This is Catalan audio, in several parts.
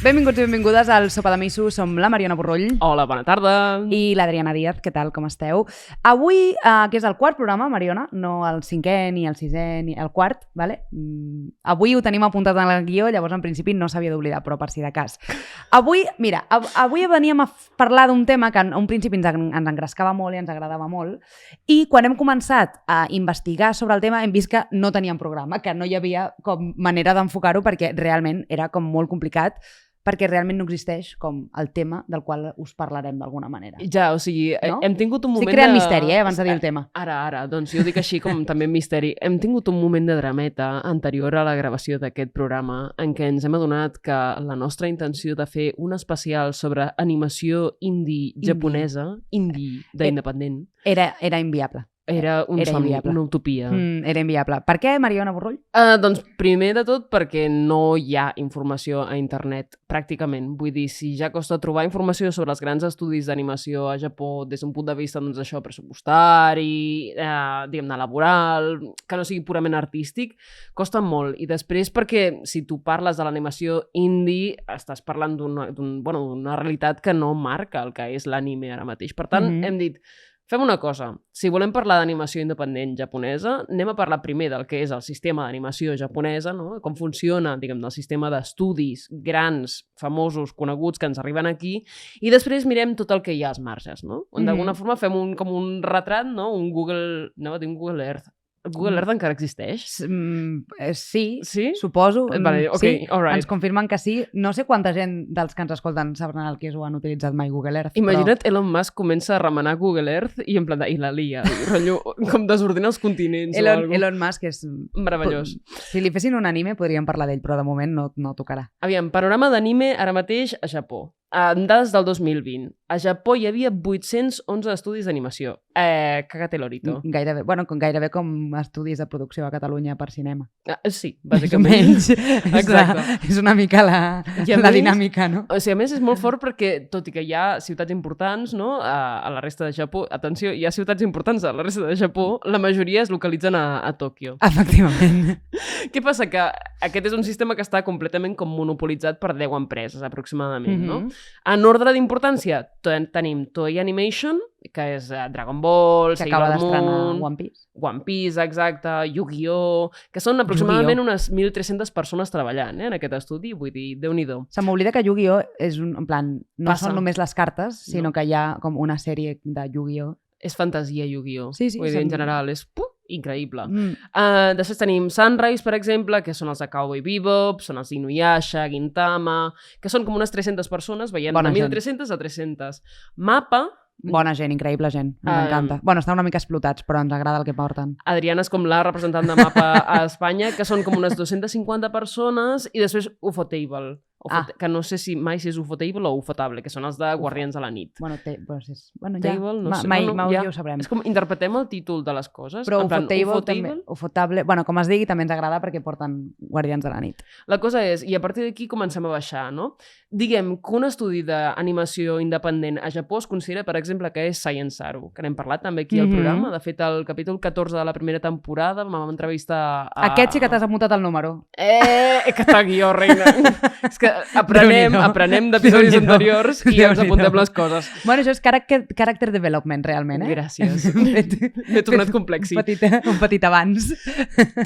Benvinguts i benvingudes al Sopa de Miso. Som la Mariona Borrull. Hola, bona tarda. I l'Adriana Díaz. Què tal, com esteu? Avui, que és el quart programa, Mariona, no el cinquè, ni el sisè, ni el quart, vale? Avui ho tenim apuntat en el guió, llavors en principi no s'havia d'oblidar, però per si de cas. Avui, mira, avui veníem a parlar d'un tema que en un principi ens engrescava molt i ens agradava molt, i quan hem començat a investigar sobre el tema hem vist que no teníem programa, que no hi havia com manera d'enfocar-ho perquè realment era com molt complicat, perquè realment no existeix com el tema del qual us parlarem d'alguna manera. Ja, o sigui, no? Hem tingut un moment de... Sí, creant misteri, abans de dir el tema. Ara, doncs jo dic així com també misteri. Hem tingut un moment de drameta anterior a la gravació d'aquest programa en què ens hem adonat que la nostra intenció de fer un especial sobre animació indie japonesa, indie d'independent, era inviable. Era un somni, una utopia. Era inviable. Per què, Mariona Borrull? Doncs primer de tot perquè no hi ha informació a internet, pràcticament. Vull dir, si ja costa trobar informació sobre els grans estudis d'animació a Japó des d'un punt de vista, doncs, això, pressupostari, diguem-ne, laboral, que no sigui purament artístic, costa molt. I després perquè si tu parles de l'animació indie, estàs parlant d'una realitat que no marca el que és l'anime ara mateix. Per tant, hem dit... Fem una cosa, si volem parlar d'animació independent japonesa, anem a parlar primer del que és el sistema d'animació japonesa, no? Com funciona, diguem, el sistema d'estudis grans, famosos, coneguts, que ens arriben aquí, i després mirem tot el que hi ha als marges, no? On d'alguna forma fem com un retrat, no? Un Google Earth. El Google Earth encara existeix? Sí, suposo. Vale, okay, sí, ens confirmen que sí. No sé quanta gent dels que ens escolten sabran el que és o han utilitzat mai Google Earth. Imagina't, Elon Musk comença a remenar Google Earth i en plan i la lia, com desordena els continents o alguna cosa. Elon Musk és... meravellós. Si li fessin un anime podríem parlar d'ell, però de moment no tocarà. Aviam, panorama d'anime ara mateix a Japó. En dades del 2020, a Japó hi havia 811 estudis d'animació. Cagate l'orito. Gairebé com estudis de producció a Catalunya per cinema. Sí, bàsicament. Exacte. És una mica la dinàmica, no? O sigui, a més és molt fort perquè, tot i que hi ha ciutats importants, no? A la resta de Japó, atenció, hi ha ciutats importants a la resta de Japó, la majoria es localitzen a Tòquio. Efectivament. Què passa? Que aquest és un sistema que està completament com monopolitzat per 10 empreses, aproximadament, no? En ordre d'importància tenim Toei Animation, que és Dragon Ball, Sailor Moon... One Piece, exacte, Yu-Gi-Oh! Que són aproximadament unes 1.300 persones treballant en aquest estudi, vull dir, Déu-n'hi-do. Se m'oblida que Yu-Gi-Oh! És en plan, no són només les cartes, sinó que hi ha com una sèrie de Yu-Gi-Oh! És fantasia Yu-Gi-Oh! Sí, vull dir, en general, és increïble. Després tenim Sunrise, per exemple, que són els de Cowboy Bebop, són els d'Inuyasha, Gintama, que són com unes 300 persones, veient de 1.300 a 300. Mappa... Bona gent, increïble gent, ens encanta. Bueno, estan una mica explotats, però ens agrada el que porten. Adriana és com la representant de Mappa a Espanya, que són com unes 250 persones, i després Ufotable, que no sé si mai és Ufotable o Ufotable, que són els de Guardians de la nit. Bueno, Table, no sé. Mai ja ho sabrem. És com interpretem el títol de les coses. Però Ufotable, bueno, com es digui, també ens agrada perquè porten Guardians de la nit. La cosa és, i a partir d'aquí comencem a baixar, no? Diguem que un estudi d'animació independent a Japó es considera, per exemple, que és Science Saru, que n'hem parlat també aquí al programa. De fet, el capítol 14 de la primera temporada vam entrevistar a... Aquest sí que t'has apuntat el número. Que està guió, reina. És que aprenem d'episodis anteriors i ens apuntem les coses. Bueno, això és character development, realment, Gràcies. M'he tornat complexi. Un petit abans.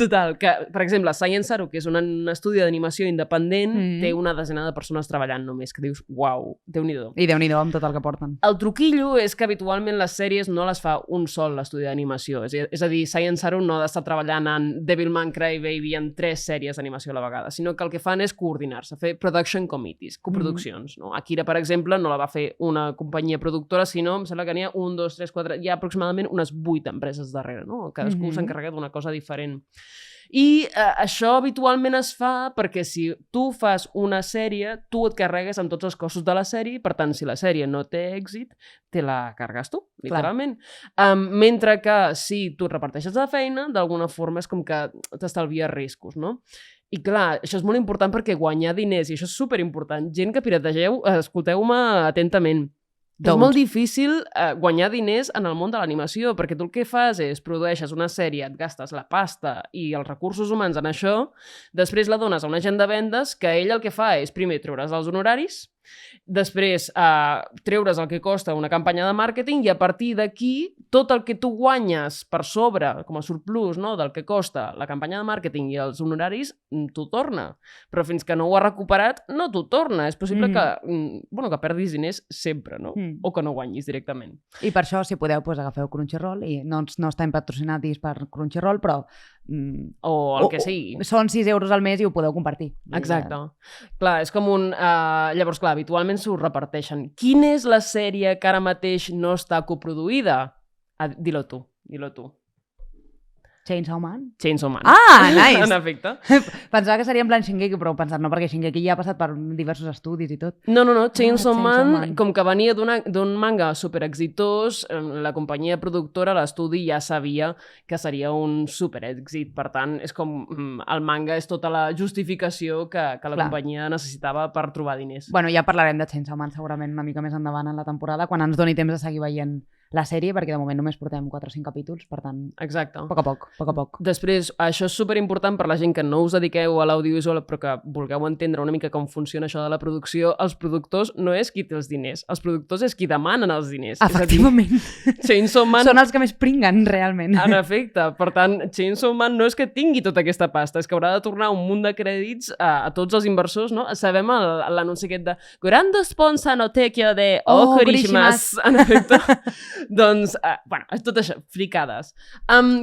Total, que, per exemple, Science Saru, que és un estudi d'animació independent, té una desena de persones treballant només, que dius, uau, Déu-n'hi-do. I Déu-n'hi-do amb tot el que porten. El truquillo és que habitualment les sèries no les fa un sol estudi d'animació. És a dir, Science Saru no ha d'estar treballant en Devilman Crybaby en 3 sèries d'animació a la vegada, sinó que el que fan és coordinar-se, fer production committees, coproduccions. No? Akira, per exemple, no la va fer una companyia productora, sinó, em sembla que n'hi ha 1, 2, 3, 4, hi ha aproximadament unes 8 empreses darrere, no? Cadascú s'encarrega d'una cosa diferent. I això habitualment es fa perquè si tu fas una sèrie, tu et carregues amb tots els costos de la sèrie, per tant, si la sèrie no té èxit, te la carregues tu, literalment. Mentre que si tu reparteixes la feina, d'alguna forma és com que t'estalvies riscos, no? I clar, això és molt important perquè guanyar diners, i això és superimportant. Gent que pirategeu, escolteu-me atentament. És molt difícil guanyar diners en el món de l'animació, perquè tu el que fas és produeixes una sèrie, et gastes la pasta i els recursos humans en això, després la dones a un agent de vendes que ell el que fa és primer treure's els honoraris, després treure's el que costa una campanya de màrqueting i a partir d'aquí tot el que tu guanyes per sobre, com a surplus, no, del que costa la campanya de màrqueting i els honoraris, t'ho torna. Però fins que no ho ha recuperat, no t'ho torna. És possible que perdis diners sempre, no? O que no guanyis directament. I per això, si podeu, agafeu Crunchyroll i no estem patrocinats per Crunchyroll, però o el que sigui. Són 6 euros al mes i ho podeu compartir. Exacte. Clar, és com un... Llavors, clar, habitualment s'ho reparteixen. Quina és la sèrie que ara mateix no està coproduïda? Dilo tu. Chainsaw Man? Chainsaw Man. Ah, nice! En efecte. Pensava que seria en plan Shingeki, però he pensat no, perquè Shingeki ja ha passat per diversos estudis i tot. No. Chainsaw Man, com que venia d'un manga superexitós, la companyia productora, l'estudi, ja sabia que seria un superèxit. Per tant, és com el manga és tota la justificació que la companyia necessitava per trobar diners. Bueno, ja parlarem de Chainsaw Man segurament una mica més endavant en la temporada, quan ens doni temps de seguir veient la sèrie, perquè de moment només portem 4 o 5 capítols, per tant... Exacte. A poc a poc. Després, això és superimportant per la gent que no us dediqueu a l'audiovisual, però que vulgueu entendre una mica com funciona això de la producció. Els productors no és qui té els diners, els productors és qui demanen els diners. Efectivament. Chainsaw Man... Són els que més pringuen, realment. En efecte. Per tant, Chainsaw Man no és que tingui tota aquesta pasta, és que haurà de tornar un munt de crèdits a tots els inversors, no? Sabem l'anunci aquest de Grande sponsor no tekyo de Okurishimasu. En efecte. Doncs, és tot això, fricades.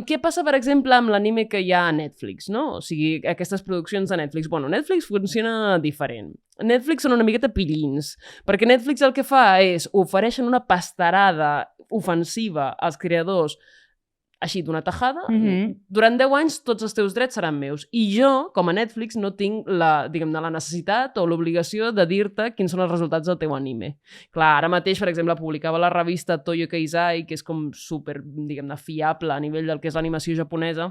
Què passa, per exemple, amb l'anime que hi ha a Netflix, no? O sigui, aquestes produccions de Netflix. Bueno, Netflix funciona diferent. Netflix són una miqueta pillins, perquè Netflix el que fa és ofereixen una pastarada ofensiva als creadors així, d'una tajada, durant 10 anys tots els teus drets seran meus. I jo, com a Netflix, no tinc la necessitat o l'obligació de dir-te quins són els resultats del teu anime. Clar, ara mateix, per exemple, publicava la revista Toyo Keizai, que és com super, fiable a nivell del que és l'animació japonesa,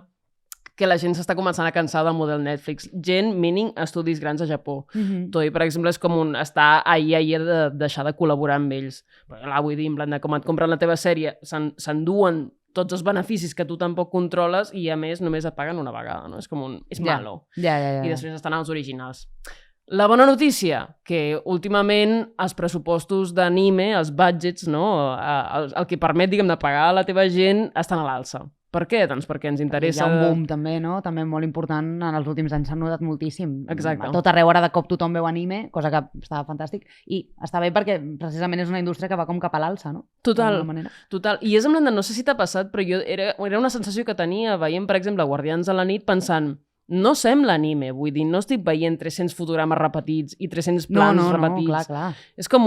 que la gent s'està començant a cansar del model Netflix. Gent, meaning estudis grans a Japó. Toei, per exemple, és com està ahir de deixar de col·laborar amb ells. Però clar, vull dir, en plan de com et compren la teva sèrie, s'enduen tots els beneficis que tu tampoc controles i, a més, només et paguen una vegada, no? És com és malo. Ja. I després estan els originals. La bona notícia, que últimament els pressupostos d'anime, els budgets, no? El que permet, de pagar a la teva gent, estan a l'alça. Per què? Doncs perquè ens interessa... Hi ha un boom també, no? També molt important. En els últims anys s'ha notat moltíssim. Exacte. A tot arreu ara de cop tothom veu anime, cosa que estava fantàstic. I està bé perquè precisament és una indústria que va com cap a l'alça, no? Total. I és en plan de, no sé si t'ha passat, però era una sensació que tenia veient, per exemple, Guardians de la nit pensant... No sembla anime, vull dir, no estic veient 300 fotogrames repetits i 300 plans repetits. Clar. És com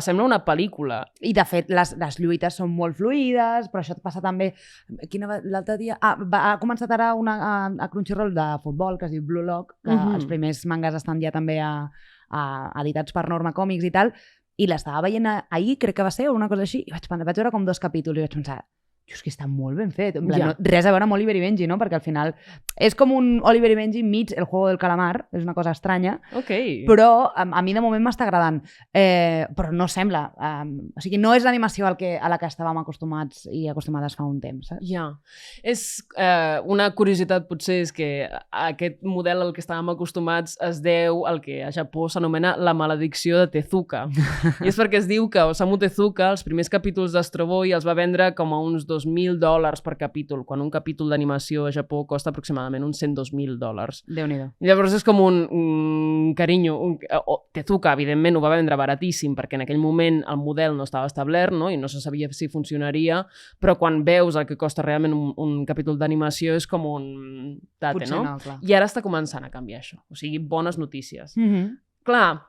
sembla una pel·lícula. I de fet, les lluites són molt fluïdes, però això et passa també... L'altre dia... ha començat ara a Crunchyroll de futbol, que es diu Blue Lock, que els primers mangas estan ja també editats per Norma Comics i tal, i l'estava veient ahir, crec que va ser, o una cosa així, i vaig veure com 2 capítols i vaig pensar... és que està molt ben fet. En plan, res a veure amb Oliver i Benji, no? Perquè al final és com un Oliver i Benji meets El juego del calamar, és una cosa estranya, però a mi de moment m'està agradant. Però no sembla. O sigui, no és l'animació a la que estàvem acostumats i acostumades fa un temps, saps? Ja. És una curiositat, potser, és que aquest model al que estàvem acostumats es deu al que a Japó s'anomena la maledicció de Tezuka. I és perquè es diu que Osamu Tezuka, els primers capítols d'Astro Boy, els va vendre com a uns $2.000 per capítol, quan un capítol d'animació a Japó costa aproximadament uns $102.000. Déu-n'hi-do. Llavors és com un carinyo. Tezuka, evidentment, ho va vendre baratíssim perquè en aquell moment el model no estava establert, no? I no se sabia si funcionaria, però quan veus el que costa realment un capítol d'animació és com un tate, potser no? Clar. I ara està començant a canviar això. O sigui, bones notícies. Clar,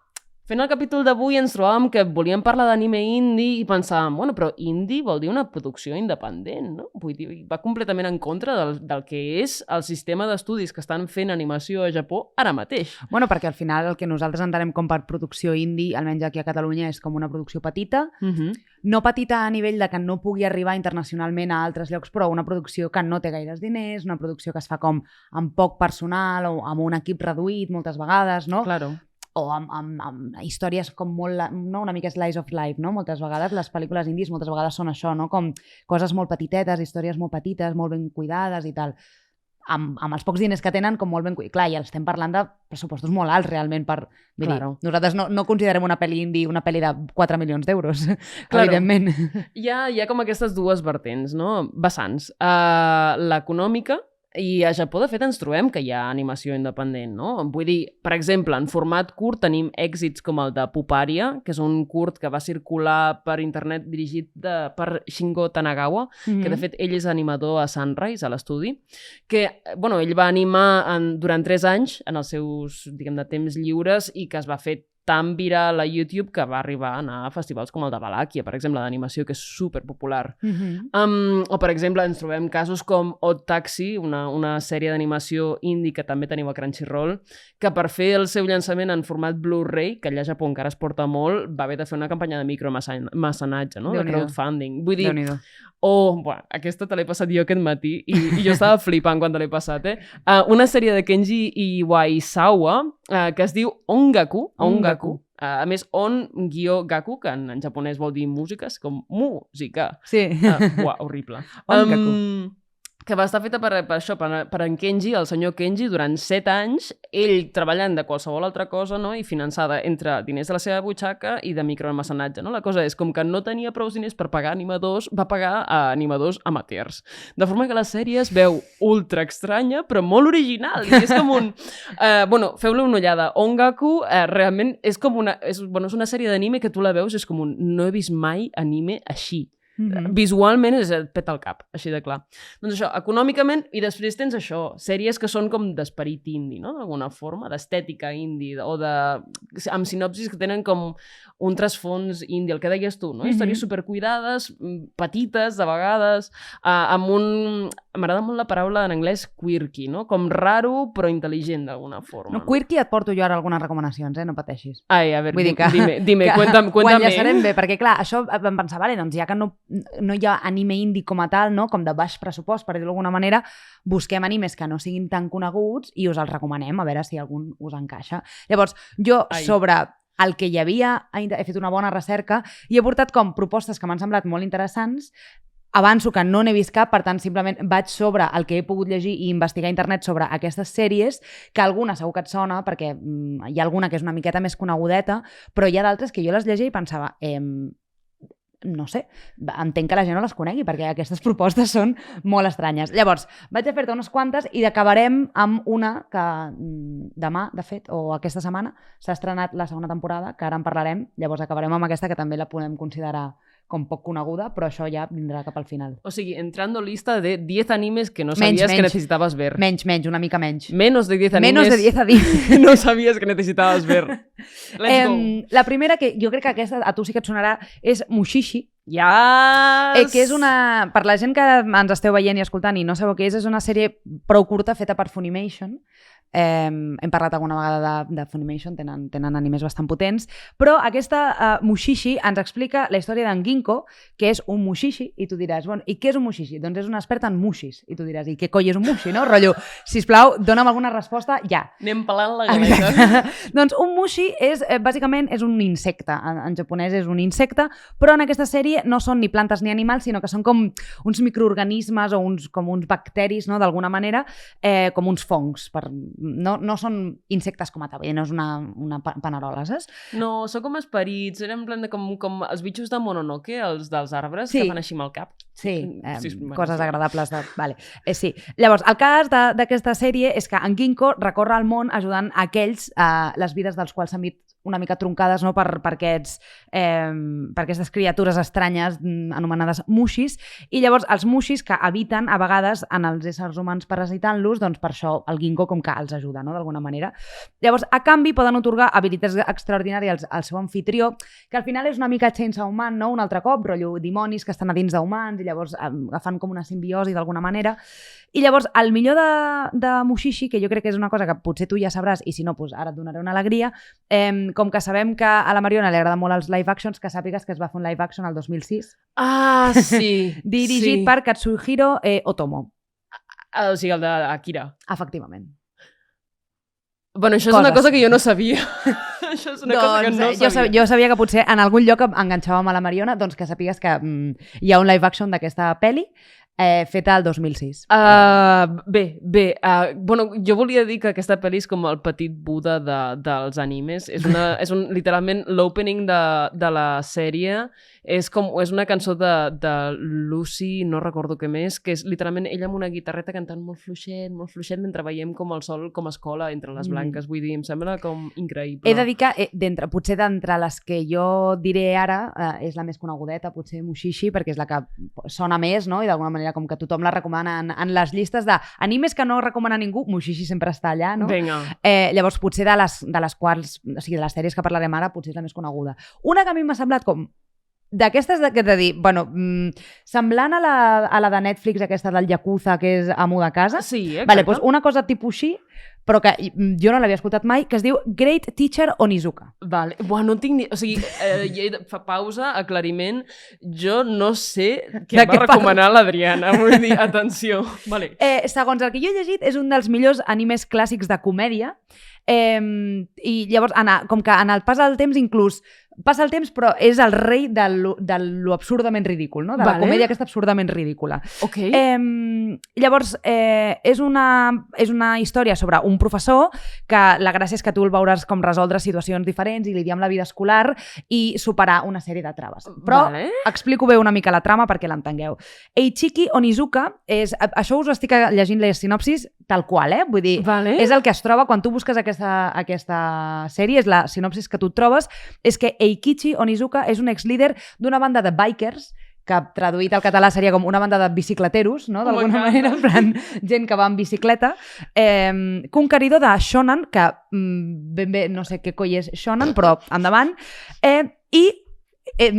fent el capítol d'avui ens trobàvem que volíem parlar d'anime indie i pensàvem, bueno, però indie vol dir una producció independent, no? Vull dir, va completament en contra del que és el sistema d'estudis que estan fent animació a Japó ara mateix. Bueno, perquè al final el que nosaltres entenem com per producció indie, almenys aquí a Catalunya, és com una producció petita, no petita a nivell de que no pugui arribar internacionalment a altres llocs, però una producció que no té gaires diners, una producció que es fa com amb poc personal o amb un equip reduït moltes vegades, no? Claro. o amb històries com molt, no? Una mica slice of life, no? Moltes vegades les pel·lícules indis moltes vegades són això, no? Com coses molt petitetes, històries molt petites, molt ben cuidades i tal. Amb els pocs diners que tenen, com molt ben cuidats. Clar, i estem parlant de pressupostos molt alts realment per... Claro. Nosaltres no considerem una pel·li indie una pel·li de 4 milions d'euros, evidentment. Hi ha com aquestes dues vertents, no? Vessants. L'econòmica, i a Japó, de fet, ens trobem que hi ha animació independent, no? Vull dir, per exemple, en format curt tenim èxits com el de Puparia, que és un curt que va circular per internet dirigit per Shingo Tanagawa, que de fet ell és animador a Sunrise, a l'estudi, que, bueno, ell va animar durant 3 anys en els seus, diguem, de temps lliures i que es va fer tan viral a YouTube que va arribar a anar a festivals com el de Valàquia, per exemple, d'animació, que és superpopular. O, per exemple, ens trobem casos com Odd Taxi, una sèrie d'animació indie que també tenim a Crunchyroll, que per fer el seu llançament en format Blu-ray, que allà a Japó encara es porta molt, va haver de fer una campanya de micromecenatge, no? De crowdfunding. Vull dir, bueno, aquesta te l'he passat jo aquest matí i jo estava flipant quan te l'he passat, una sèrie de Kenji Iwaisawa que es diu Ongaku. A més, on-gaku, que en japonès vol dir músiques, com música. Sí. Horrible. Ongaku. Que va estar feta per això, per en Kenji, el senyor Kenji, durant 7 anys, ell treballant de qualsevol altra cosa, no? I finançada entre diners de la seva butxaca i de micromecenatge, no? La cosa és, com que no tenia prou diners per pagar animadors, va pagar a animadors amateurs. De forma que la sèrie es veu ultra estranya, però molt original. I és com un... feu-li una ullada. Ongaku realment és com una... És una sèrie d'anime que tu la veus, és com un... No he vist mai anime així. Visualment et peta el cap, així de clar. Doncs això, econòmicament, i després tens això, sèries que són com d'esperit indie, no? D'alguna forma, d'estètica indie, o amb sinopsis que tenen com un trasfons indie, el que deies tu, no? Històries supercuidades, petites, de vegades, amb un... M'agrada molt la paraula en anglès quirky, no? Com raro, però intel·ligent, d'alguna forma. No, quirky et porto jo ara algunes recomanacions, no pateixis. Ai, a veure, dime, cuéntame. Ho enllaçarem bé, perquè clar, això vam pensar, vale, doncs ja que no hi ha anime indie com a tal, no? Com de baix pressupost, per dir-ho d'alguna manera, busquem animes que no siguin tan coneguts i us els recomanem, a veure si algun us encaixa. Llavors, jo sobre el que hi havia he fet una bona recerca i he portat com propostes que m'han semblat molt interessants. Avanço que no n'he vist cap, per tant, simplement vaig sobre el que he pogut llegir i investigar a internet sobre aquestes sèries, que alguna segur que et sona, perquè hi ha alguna que és una miqueta més conegudeta, però hi ha d'altres que jo les llegia i pensava... no sé, entenc que la gent no les conegui perquè aquestes propostes són molt estranyes. Llavors, vaig a fer-te unes quantes i acabarem amb una que demà, de fet, o aquesta setmana, s'ha estrenat la segona temporada, que ara en parlarem, llavors acabarem amb aquesta que també la podem considerar com poc coneguda, però això ja vindrà cap al final. O sigui, entrando lista de 10 animes que no sabías que necesitabas ver. Menys, una mica menys. Menos de 10 animes. Menos de 10 animes. No sabías que necesitabas ver. Let's go. La primera, que jo crec que aquesta a tu sí que et sonarà, és Mushishi. Yes! Que és una... Per la gent que ens esteu veient i escoltant i no sabeu què és una sèrie prou curta feta per Funimation. Hem parlat alguna vegada de Funimation, tenen animes bastant potents, però aquesta Mushishi ens explica la història d'en Ginko, que és un mushishi, i tu diràs, bueno, i què és un mushishi? Doncs és un expert en mushis, i tu diràs, i què coi és un mushi, no? Rotllo, sisplau, dona'm alguna resposta ja. Anem pelant la galeta. Doncs un mushi bàsicament és un insecte, en japonès és un insecte, però en aquesta sèrie no són ni plantes ni animals, sinó que són com uns microorganismes o com uns bacteris, no? D'alguna manera, com uns fongs, no són insectes com a tal, no és una panerola, saps? No, són com esperits, eren en plan de com els bitxos de Mononoke, els dels arbres, que fan així amb el cap. Sí, coses agradables. Vale. Sí. Llavors, el cas d'aquesta sèrie és que en Ginko recorre el món ajudant aquells, les vides dels quals s'han vist una mica troncades, no? per aquestes criatures estranyes anomenades mushis, i llavors els mushis que habiten a vegades en els éssers humans parasitant-los, doncs per això el Ginko com que els ajuda, no? D'alguna manera. Llavors, a canvi, poden atorgar habilitats extraordinàries al seu anfitrió, que al final és una mica Chainsaw Man, no? Un altre cop, rotllo dimonis que estan a dins d'humans i llavors agafant com una simbiosi d'alguna manera. I llavors, el millor de Mushishi, que jo crec que és una cosa que potser tu ja sabràs, i si no, doncs ara et donaré una alegria, com que sabem que a la Mariona li agrada molt els live actions, que sàpigues que es va fer un live action el 2006. Ah, sí! Dirigit per Katsuhiro Otomo. O sigui, el d'Akira. Efectivament. Bueno, això és una cosa que jo no sabia. Això és una cosa que no sabia. Jo sabia que potser en algun lloc enganxàvem a la Mariona, doncs que sapigues que hi ha un live action d'aquesta pel·li feta el 2006. Bueno, jo volia dir que aquesta pel·li és com el petit Buda dels animes. És literalment l'opening de la sèrie. És una cançó de Lucy, no recordo què més, que és literalment ella amb una guitarreta cantant molt fluixet, mentre veiem com el sol com es cola entre les blanques. Vull dir, em sembla com increïble. He de dir que potser d'entre les que jo diré ara és la més conegudeta, potser Mushishi, perquè és la que sona més, no? I d'alguna manera com que tothom la recomana en les llistes d'animes que no recomana ningú, Mushishi sempre està allà, no? Vinga. Llavors, potser de les quals, o sigui, de les sèries que parlarem ara, potser és la més coneguda. Una que a mi m'ha semblat com d'aquestes que t'he dit, bueno, semblant a la de Netflix, aquesta del Yakuza, que és Amo de casa. Sí, exacte. Vale, doncs una cosa tipus així, però que jo no l'havia escoltat mai, que es diu Great Teacher Onizuka. Vale. Buah, no tinc ni... O sigui, fa pausa, aclariment, jo no sé què va recomanar l'Adriana. Vull dir, atenció. Vale. Segons el que jo he llegit, és un dels millors animes clàssics de comèdia, i llavors, com que en el pas del temps inclús passa el temps, però és el rei de lo absurdament ridícul, no? De la comèdia aquesta absurdament ridícula. Ok. Llavors, és una història sobre un professor que la gràcia és que tu el veuràs com resoldre situacions diferents i lidiar amb la vida escolar i superar una sèrie de traves. Però explico bé una mica la trama perquè l'entengueu. Eiichiki Onizuka això us ho estic llegint les sinopsis tal qual, vull dir, és el que es troba quan tu busques aquesta sèrie, és la sinopsis que tu et trobes, és que Eiichiki Onizuka és un exlíder d'una banda de bikers, que traduït al català seria com una banda de bicicleteros, no? D'alguna manera, en plan, gent que va en bicicleta, conqueridor de shonen, que ben bé no sé què coi és shonen, però endavant, i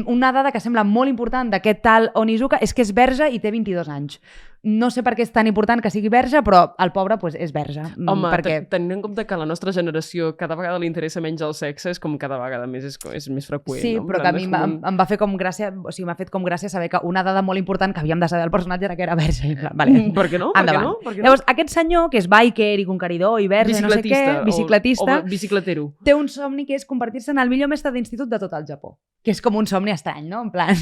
una dada que sembla molt important d'aquest tal Onizuka és que és verge i té 22 anys. No sé per què és tan important que sigui verge, però el pobre és verge. Home, tenint en compte que a la nostra generació cada vegada li interessa menys el sexe, és com cada vegada més és més freqüent. Sí, però que a mi em va fer com gràcia, o sigui, m'ha fet com gràcia saber que una dada molt important que havíem de saber del personatge era que era verge. Vale. Per què no? Endavant. Llavors, aquest senyor, que és biker i conqueridor i verge, no sé què, bicicletista, o bicicletero, té un somni que és convertir-se en el millor mestre d'institut de tot el Japó. Que és com un somni estrany, no? En plan...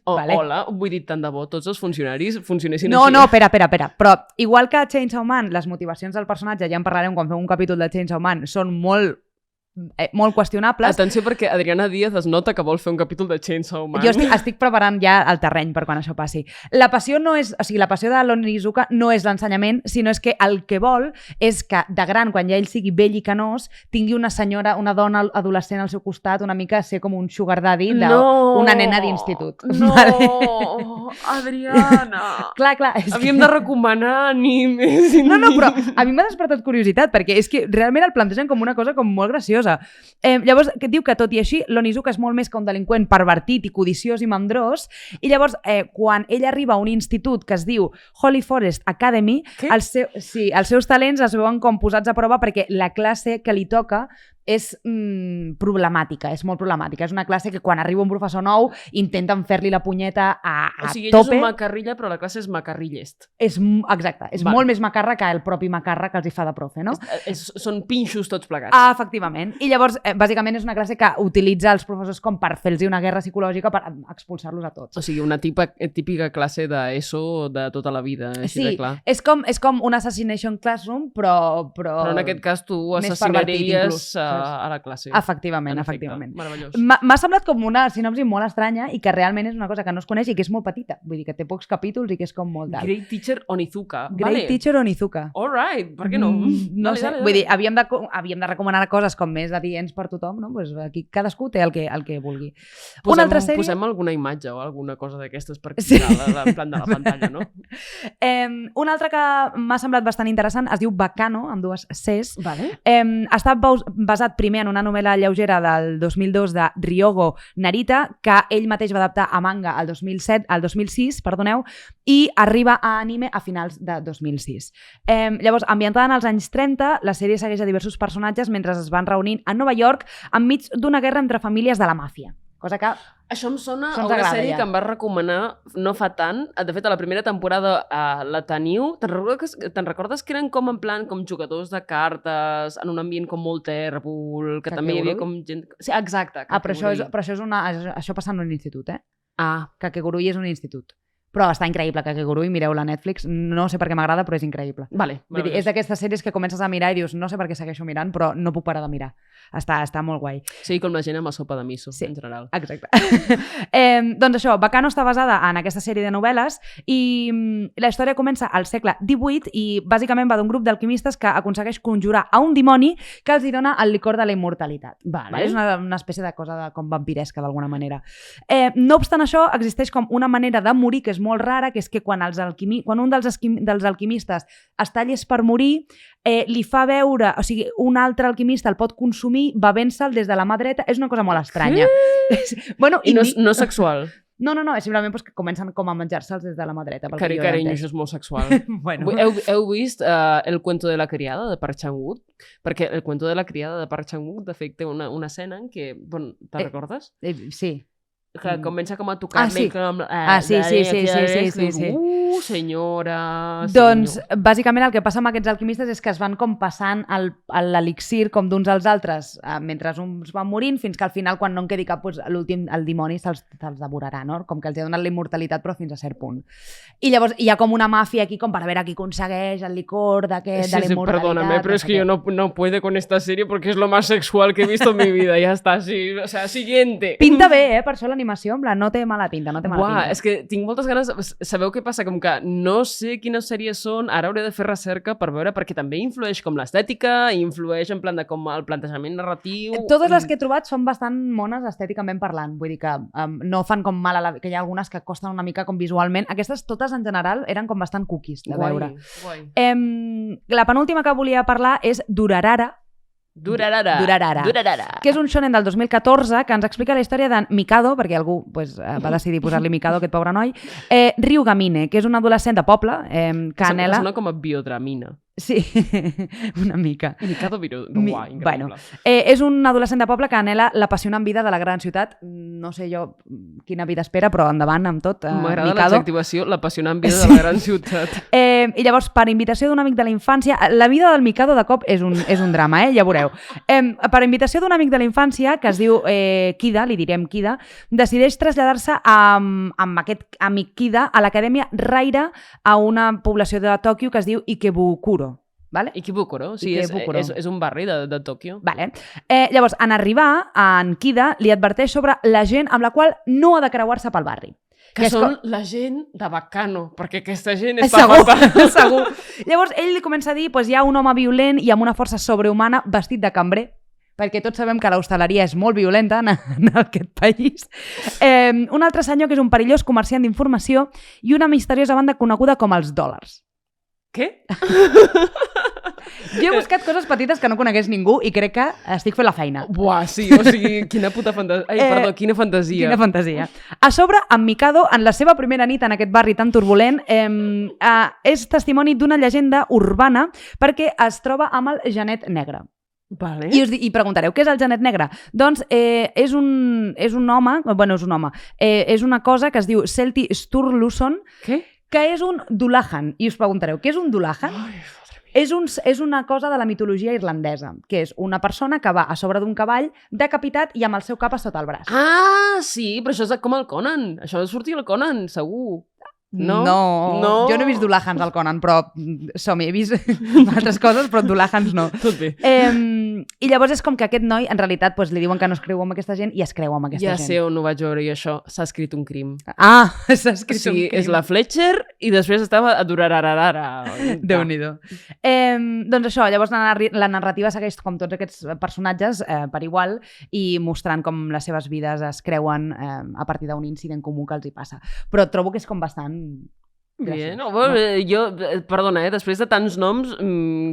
Hola, vull dir, tant de bo, tots els funcionaris funcionessin així. No, espera. Però igual que a Chainsaw Man, les motivacions del personatge, ja en parlarem quan fem un capítol de Chainsaw Man, són molt qüestionables. Atenció, perquè Adriana Díaz es nota que vol fer un capítol de Chainsaw Man. Jo estic preparant ja el terreny per quan això passi. La passió la passió de l'Onizuka no és l'ensenyament, sinó és que el que vol és que de gran, quan ja ell sigui vell i canós, tingui una senyora, una dona adolescent al seu costat, una mica ser com un sugar daddy d'una nena d'institut. No, Adriana! Clar. Havíem de recomanar animes. No, però a mi m'ha despertat curiositat, perquè és que realment el plantegen com una cosa com molt graciosa. Llavors, diu que tot i així, l'Onizuka és molt més que un delinqüent pervertit i codiciós i mandrós, i llavors, quan ell arriba a un institut que es diu Holy Forest Academy, els seus talents es veuen com posats a prova perquè la classe que li toca és problemàtica, és molt problemàtica. És una classe que quan arriba un professor nou intenten fer-li la punyeta a tope. O sigui, ell és un macarrilla, però la classe és macarrillest. Exacte, és molt més macarra que el propi macarra que els hi fa de profe, no? Són pinxos tots plegats. Efectivament. I llavors, bàsicament, és una classe que utilitza els professors com per fer-los una guerra psicològica per expulsar-los a tots. O sigui, una típica classe d'ESO de tota la vida, així de clar. És com un Assassination Classroom, però en aquest cas tu assassinaries a la classe. Efectivament. Meravellós. M'ha semblat com una sinopsi molt estranya i que realment és una cosa que no es coneix i que és molt petita. Vull dir que té pocs capítols i que és com molt d'alt. Great Teacher Onizuka. Great Teacher Onizuka. All right, per què no? No sé, vull dir, havíem de recomanar coses com més adients per tothom, no? Pues aquí cadascú té el que vulgui. Posem alguna imatge o alguna cosa d'aquestes per quitar en plan de la pantalla, no? Una altra que m'ha semblat bastant interessant es diu Bakano, amb dues Cs. Vale. Està basat primer en una novel·la lleugera del 2002 de Ryogo Narita, que ell mateix va adaptar a manga al 2006, i arriba a anime a finals de 2006. Llavors, ambientada en els anys 30, la sèrie segueix a diversos personatges mentre es van reunint a Nova York enmig d'una guerra entre famílies de la màfia. Cosa que... Això em sona Això a ens una agrada, sèrie ja. que em vas recomanar no fa tant. De fet, a la primera temporada la teniu. Te'n recordes que eren com en plan com jugadors de cartes en un ambient com molt tèrbol, que també hi havia com gent... Sí, exacte. però això passa en un institut, eh? Ah. Kakegurui és un institut. Però està increïble, Kakegurui, mireu-la a Netflix. No sé per què m'agrada, però és increïble. Vale. Vull dir, és d'aquestes sèries que comences a mirar i dius, no sé per què segueixo mirant, però no puc parar de mirar. Està molt guai. Sí, com la gent amb la sopa de miso, en general. Exacte. Doncs això, Baccano està basada en aquesta sèrie de novel·les i la història comença al segle XVIII i bàsicament va d'un grup d'alquimistes que aconsegueix conjurar a un dimoni que els hi dona el licor de la immortalitat. Vale. És una espècie de cosa com vampiresca, d'alguna manera. No obstant això, existeix com una manera de morir que és molt rara, que és que quan un dels alquimistes està llest per morir, li fa veure, o sigui, un altre alquimista el pot consumir bevent-se'l des de la mà dreta. És una cosa molt estranya. Bueno, I no sexual? No, és simplement que comencen com a menjar-se'ls des de la mà dreta. Carinyo, això és molt sexual. Bueno. Heu vist El cuento de la criada de Park Chan-wook? Perquè El cuento de la criada de Park Chan-wook, de fet, té una escena en què... Bueno, te'n recordes? Sí. Que comença com a tocar-li... Sí. Senyora... Doncs, bàsicament, el que passa amb aquests alquimistes és que es van com passant l'elixir com d'uns als altres mentre uns van morint, fins que al final, quan no en quedi cap, l'últim, el dimoni se'ls devorarà, no? Com que els ha donat la immortalitat, però fins a cert punt. I llavors hi ha com una màfia aquí com per veure qui aconsegueix el licor de la immortalitat. Perdóname, pero es que yo no puedo con esta serie porque es lo más sexual que he visto en mi vida. Ya está, sí. O sea, siguiente. Pinta bé, per això l'animació, en plan, no té mala pinta, Buah, és que tinc moltes ganes... Sabeu què passa? Com que no sé quines sèries són, ara hauré de fer recerca per veure, perquè també influeix com l'estètica, influeix en plan de com el plantejament narratiu... Totes les que he trobat són bastant mones estèticament parlant, vull dir que no fan com mal que hi ha algunes que costen una mica com visualment. Aquestes totes en general eren com bastant cookies de veure. Guai. La penúltima que volia parlar és Durarara, que és un shonen del 2014 que ens explica la història d'en Mikado, perquè algú va decidir posar-li Mikado, aquest pobre noi, Ryugamine, que és un adolescent de poble que anhela... Sona com a biodramina. Sí, una mica. Mikado increïble. Bueno, és un adolescent de poble que anhela l'apassionant vida de la gran ciutat. No sé jo quina vida espera, però endavant amb tot. M'agrada l'adjectivació, l'apassionant vida de la gran ciutat. I llavors, per invitació d'un amic de la infància, la vida del Mikado de cop és un drama, ja veureu. Per invitació d'un amic de la infància, que es diu Kida, li direm Kida, decideix traslladar-se amb aquest amic Kida a l'acadèmia Raira a una població de Tòquio que es diu Ikebukuro. Vale? Ikebukuro, sí, és un barri de Tòquio. Vale. Llavors, en arribar, en Kida li adverteix sobre la gent amb la qual no ha de creuar-se pel barri. Que són la gent de Baccano, perquè aquesta gent és segur. Llavors, ell li comença a dir hi ha un home violent i amb una força sobrehumana vestit de cambrer, perquè tots sabem que l'hostaleria és molt violenta en aquest país. Un altre senyor que és un perillós comerciant d'informació i una misteriosa banda coneguda com els dòlars. Què? Jo he buscat coses petites que no conegués ningú i crec que estic fent la feina. Buah, sí, o sigui, quina puta fantasia. Quina fantasia. Quina fantasia. A sobre, en Mikado, en la seva primera nit en aquest barri tan turbulent, és testimoni d'una llegenda urbana perquè es troba amb el Genet Negre. Vale. I preguntareu, què és el Genet Negre? Doncs és un home, és una cosa que es diu Selti Sturluson, que és un Dullahan. I us preguntareu, què és un Dullahan? És una cosa de la mitologia irlandesa, que és una persona que va a sobre d'un cavall decapitat i amb el seu cap a sota el braç. Ah, sí, però això és com el Conan. Això ha de sortir al Conan, segur. No. Jo no he vist Dullahans al Conan, però he vist altres coses, però Dullahans no. Tot bé. I llavors és com que aquest noi, en realitat, li diuen que no es creu amb aquesta gent i es creu amb aquesta gent. Ja sé on ho vaig veure i això, s'ha escrit un crim. Ah, s'ha escrit un crim. És la Fletcher i després estava a Durararara. Déu-n'hi-do. Doncs això, llavors la narrativa segueix com tots aquests personatges per igual i mostrant com les seves vides es creuen a partir d'un incident comú que els hi passa. Però trobo que és com bastant Bien. Jo, perdona, després de tants noms,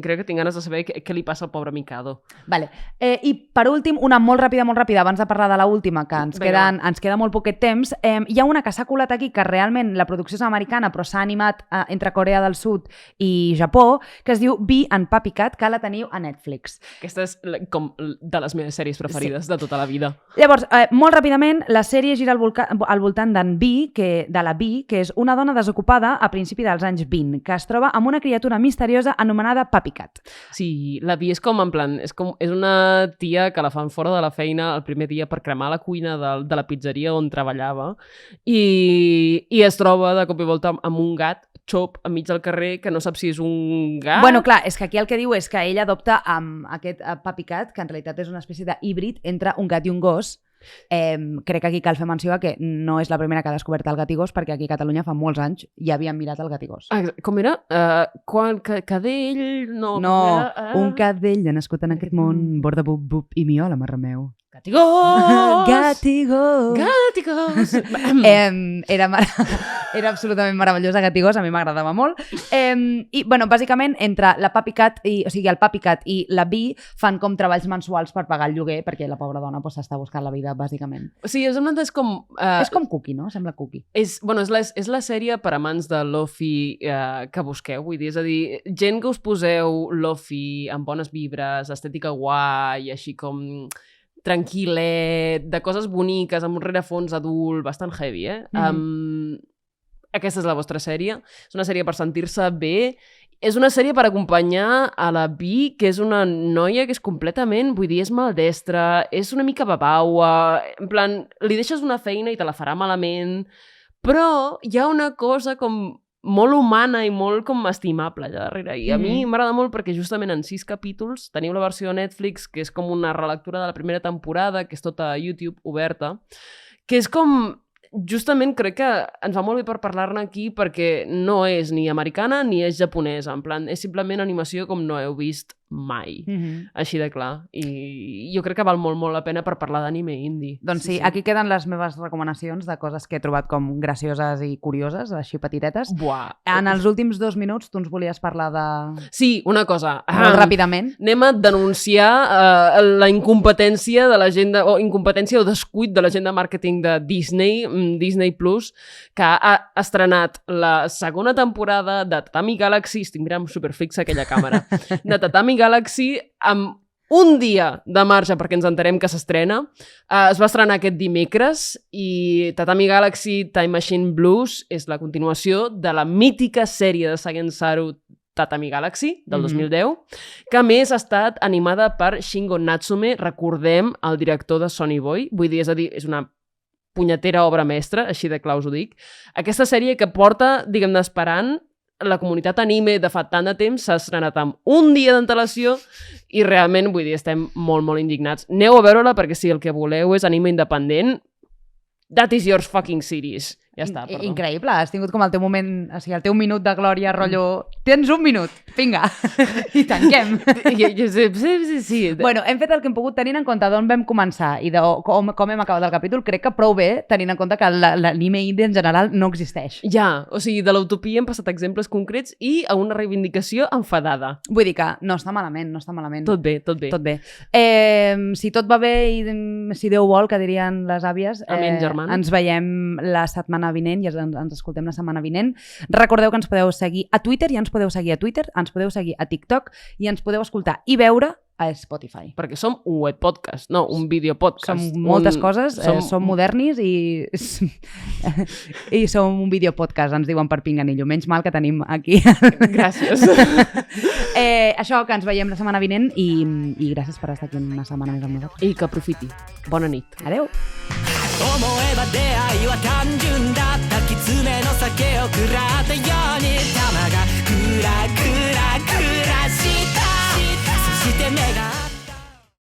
crec que tinc ganes de saber què li passa al pobre Mikado. Vale. I per últim, una molt ràpida, abans de parlar de l'última, que ens queda molt poquet temps. Hi ha una que s'ha colat aquí, que realment la producció és americana, però s'ha animat entre Corea del Sud i Japó, que es diu Bee and Puppycat, que la teniu a Netflix. Aquesta és com de les meves sèries preferides de tota la vida. Llavors, molt ràpidament, la sèrie gira al voltant de la Bee, que és una dona desocupada a principi dels anys 20, que es troba amb una criatura misteriosa anomenada Puppycat. Sí, la Bee és com, en plan, és una tia que la fan fora de la feina el primer dia per cremar la cuina de la pizzeria on treballava i es troba de cop i volta amb un gat xop enmig del carrer que no sap si és un gat... Bueno, clar, és que aquí el que diu és que ella adopta amb aquest Puppycat, que en realitat és una espècie d'híbrid entre un gat i un gos. Crec que aquí cal fer menció que no és la primera que ha descobert el gat i gos, perquè aquí a Catalunya fa molts anys ja havíem mirat el gat i gos. Com era? Quan cadell... No, un cadell ha nascut en aquest món, borda bup bup i miola marrameu. Gat i gos! Gat i gos! Gat i gos! Era absolutament meravellosa, Gat i gos, a mi m'agradava molt. I, bueno, bàsicament, entre la Puppycat, o sigui, el Puppycat i la Bee fan com treballs mensuals per pagar el lloguer, perquè la pobra dona s'està buscant la vida, bàsicament. O sigui, és com... És com Cookie, no? Sembla Cookie. És la sèrie per amants de lofi que busqueu, vull dir, és a dir, gent que us poseu lofi amb bones vibres, estètica guai, així com... tranquil·let, de coses boniques, amb un rerefons adult, bastant heavy, Aquesta és la vostra sèrie. És una sèrie per sentir-se bé. És una sèrie per acompanyar a la Bee, que és una noia que és completament, vull dir, és maldestra, és una mica babaua, en plan, li deixes una feina i te la farà malament, però hi ha una cosa com molt humana i molt com estimable allà darrere. I a mi m'agrada molt perquè justament en 6 capítols teniu la versió de Netflix, que és com una relectura de la primera temporada, que és tota a YouTube oberta, que és com... Justament crec que ens va molt bé per parlar-ne aquí perquè no és ni americana ni és japonesa. En plan, és simplement animació com no heu vist mai. Així de clar. I jo crec que val molt, molt la pena per parlar d'anime indie. Doncs sí, aquí queden les meves recomanacions de coses que he trobat com gracioses i curioses, així petitetes. Buah. En els últims 2 minuts tu ens volies parlar de... Sí, una cosa. Molt ràpidament. Anem a denunciar la incompetència de l'agenda, o incompetència o descuit de l'agenda màrqueting de Disney, Disney Plus, que ha estrenat la segona temporada de Tatami Galaxy, estic mirant superfixa aquella càmera, de Tatami Galaxy amb un dia de marge perquè ens enterem que s'estrena. Es va estrenar aquest dimecres i Tatami Galaxy Time Machine Blues és la continuació de la mítica sèrie de Saiyan Saru Tatami Galaxy, del 2010, que a més ha estat animada per Shingo Natsume, recordem, el director de Sonny Boy. Vull dir, és una punyetera obra mestra, així de clar us ho dic. Aquesta sèrie que porta, diguem-ne, esperant la comunitat anime de fa tant de temps, s'ha estrenat amb un dia d'antelació i realment, vull dir, estem molt, molt indignats. Aneu a veure-la perquè si el que voleu és anime independent, that is your fucking series. Ja està, perdó. Increïble, has tingut com el teu moment, o sigui, el teu minut de glòria, rotllo... Tens un minut, vinga, i tanquem. Sí. Bueno, hem fet el que hem pogut tenint en compte d'on vam començar i de com hem acabat el capítol. Crec que prou bé tenint en compte que l'anime indie en general no existeix. Ja, o sigui, de l'utopia hem passat exemples concrets i a una reivindicació enfadada. Vull dir que no està malament, no està malament. Tot bé, tot bé. Tot bé. Si tot va bé i si Déu vol, que dirien les àvies, amén, germana. Ens veiem la setmana vinent i ens escoltem la setmana vinent. Recordeu que ens podeu seguir a Twitter i ens podeu seguir a Twitter, ens podeu seguir a TikTok i ens podeu escoltar i veure a Spotify. Perquè som un web podcast, no un video podcast. Som moltes coses, som modernis i som un video podcast, ens diuen per pinganillo. Menys mal que tenim aquí. Gràcies. Això, que ens veiem la setmana vinent i gràcies per estar aquí una setmana més amb nosaltres. I que aprofiti. Bona nit. Adeu.